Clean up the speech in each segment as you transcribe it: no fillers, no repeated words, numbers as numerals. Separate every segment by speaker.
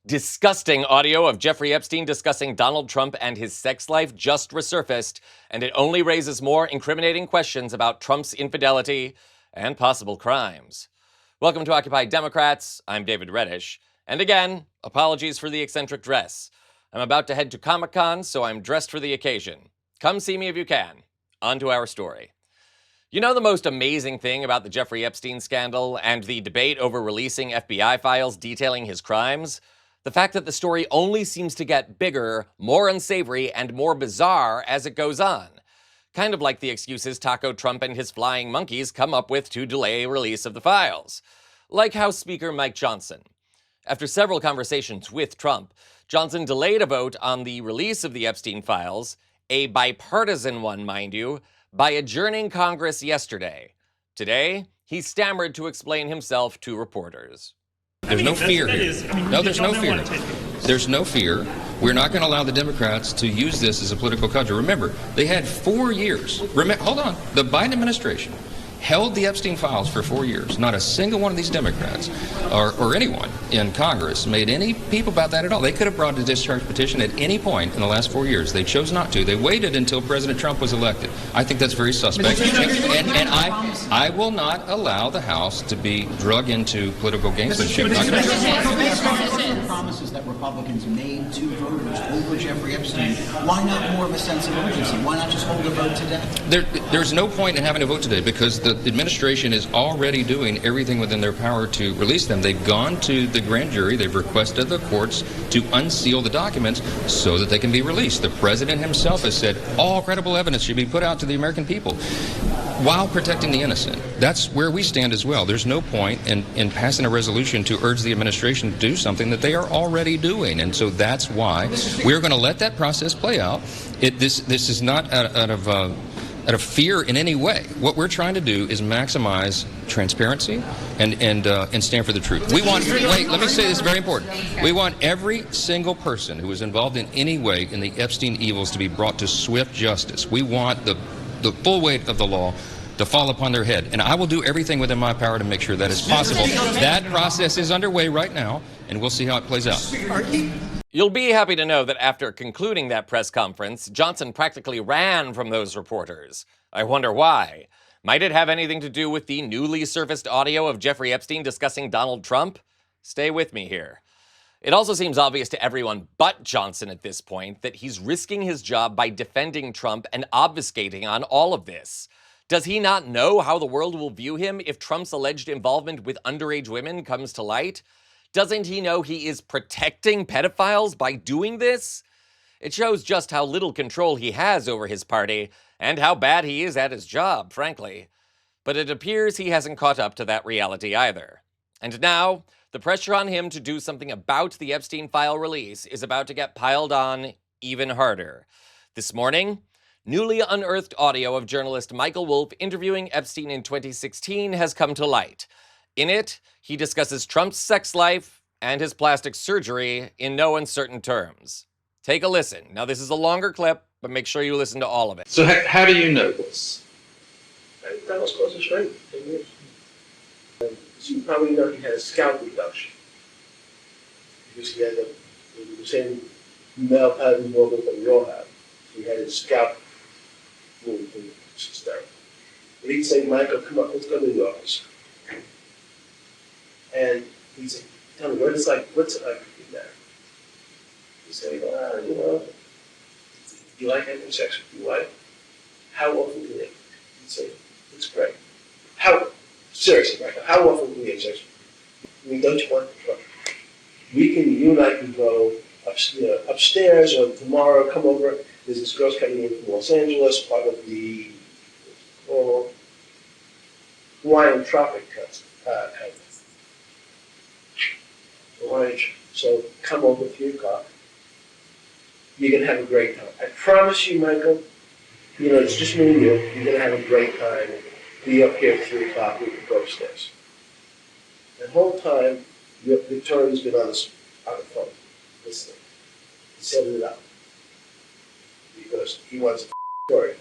Speaker 1: Disgusting audio of Jeffrey Epstein discussing Donald Trump and his sex life just resurfaced, and it only raises more incriminating questions about Trump's infidelity and possible crimes. Welcome to Occupy Democrats. I'm David Reddish. And again, apologies for the eccentric dress. I'm about to head to Comic-Con, so I'm dressed for the occasion. Come see me if you can. On to our story. You know the most amazing thing about the Jeffrey Epstein scandal and the debate over releasing FBI files detailing his crimes? The fact that the story only seems to get bigger, more unsavory, and more bizarre as it goes on. Kind of like the excuses Taco Trump and his flying monkeys come up with to delay release of the files. Like House Speaker Mike Johnson. After several conversations with Trump, Johnson delayed a vote on the release of the Epstein files, a bipartisan one, mind you, by adjourning Congress yesterday. Today, he stammered to explain himself to reporters.
Speaker 2: There's no fear here. No, there's no fear. There's no fear. We're not going to allow the Democrats to use this as a political cudgel. Remember, they had 4 years. Hold on. The Biden administration held the Epstein files for 4 years. Not a single one of these Democrats or anyone in Congress made any peep about that at all. They could have brought a discharge petition at any point in the last 4 years. They chose not to. They waited until President Trump was elected. I think that's very suspect. And I will not allow the House to be drug into political gamesmanship.
Speaker 3: Promises that Republicans made to voters over Jeffrey Epstein. Why not more of a sense of urgency? Why not just hold a vote today?
Speaker 2: There's no point in having a vote today because the administration is already doing everything within their power to release them. They've gone to the grand jury. They've requested the courts to unseal the documents so that they can be released. The president himself has said all credible evidence should be put out to the American people while protecting the innocent. That's where we stand as well. There's no point in passing a resolution to urge the administration to do something that they are already doing. And so that's why we're going to let that process play out. This is not out of fear in any way. What we're trying to do is maximize transparency and stand for the truth. Let me say this, very important. We want every single person who was involved in any way in the Epstein evils to be brought to swift justice. We want the full weight of the law to fall upon their head. And I will do everything within my power to make sure that is possible. That process is underway right now, and we'll see how it plays out.
Speaker 1: You'll be happy to know that after concluding that press conference, Johnson practically ran from those reporters. I wonder why. Might it have anything to do with the newly surfaced audio of Jeffrey Epstein discussing Donald Trump? Stay with me here. It also seems obvious to everyone but Johnson at this point that he's risking his job by defending Trump and obfuscating on all of this. Does he not know how the world will view him if Trump's alleged involvement with underage women comes to light? Doesn't he know he is protecting pedophiles by doing this? It shows just how little control he has over his party and how bad he is at his job, frankly. But it appears he hasn't caught up to that reality either. And now, the pressure on him to do something about the Epstein file release is about to get piled on even harder. This morning, newly unearthed audio of journalist Michael Wolff interviewing Epstein in 2016 has come to light. In it, he discusses Trump's sex life and his plastic surgery in no uncertain terms. Take a listen. Now, this is a longer clip, but make sure you listen to all of it.
Speaker 4: So how do you know this?
Speaker 5: That was close to straight. 10 years. So you probably know he had a scalp reduction. Because he had the same male pattern movement that we all have. He had his scalp moved, which is terrible. But he'd say, Michael, come on, let's go to the office. And he'd say, tell me, what's it like to be married? He'd say, you like having sex with your wife? How often do you? He'd say, it's great. Seriously, Michael, how often do you have sex? I mean, don't you want the trouble? You and I can go upstairs, or tomorrow come over. There's this girl's coming in from Los Angeles, part of the Hawaiian Tropic country. So come over 3 o'clock. You're going to have a great time. I promise you, Michael, it's just me and you. You're going to have a great time. Be up here at 3 o'clock. We can go upstairs. The whole time, Victoria's been on the phone listening. He set it up. Because he wants a Victoria.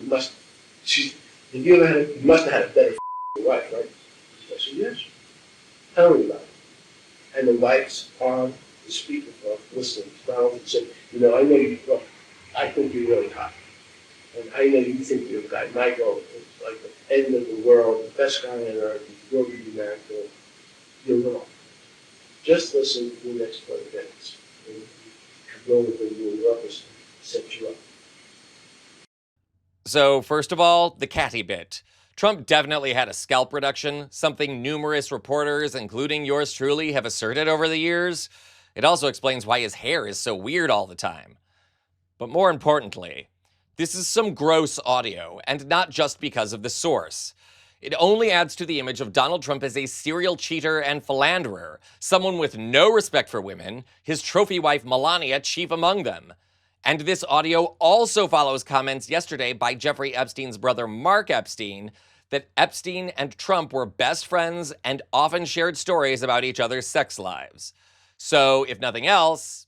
Speaker 5: You must have had a better wife, right? I said, yes. Tell me about it. And the wife's arm is speakerphone listening to Donald and said, I know you, look, I think you're really hot. And I know you think you're a guy. Michael is like the end of the world, the best guy on earth, he's will be married to. You're wrong. Just listen to the next 20 minutes. And the only thing you will up is set you up.
Speaker 1: So, first of all, the catty bit. Trump definitely had a scalp reduction, something numerous reporters, including yours truly, have asserted over the years. It also explains why his hair is so weird all the time. But more importantly, this is some gross audio, and not just because of the source. It only adds to the image of Donald Trump as a serial cheater and philanderer, someone with no respect for women, his trophy wife Melania chief among them. And this audio also follows comments yesterday by Jeffrey Epstein's brother Mark Epstein that Epstein and Trump were best friends and often shared stories about each other's sex lives. So, if nothing else,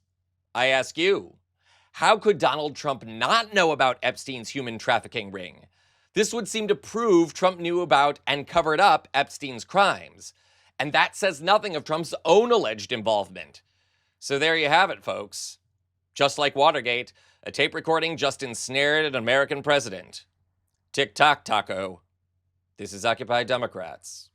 Speaker 1: I ask you, how could Donald Trump not know about Epstein's human trafficking ring? This would seem to prove Trump knew about and covered up Epstein's crimes. And that says nothing of Trump's own alleged involvement. So there you have it, folks. Just like Watergate, a tape recording just ensnared an American president. Tick-tock, taco. This is Occupy Democrats.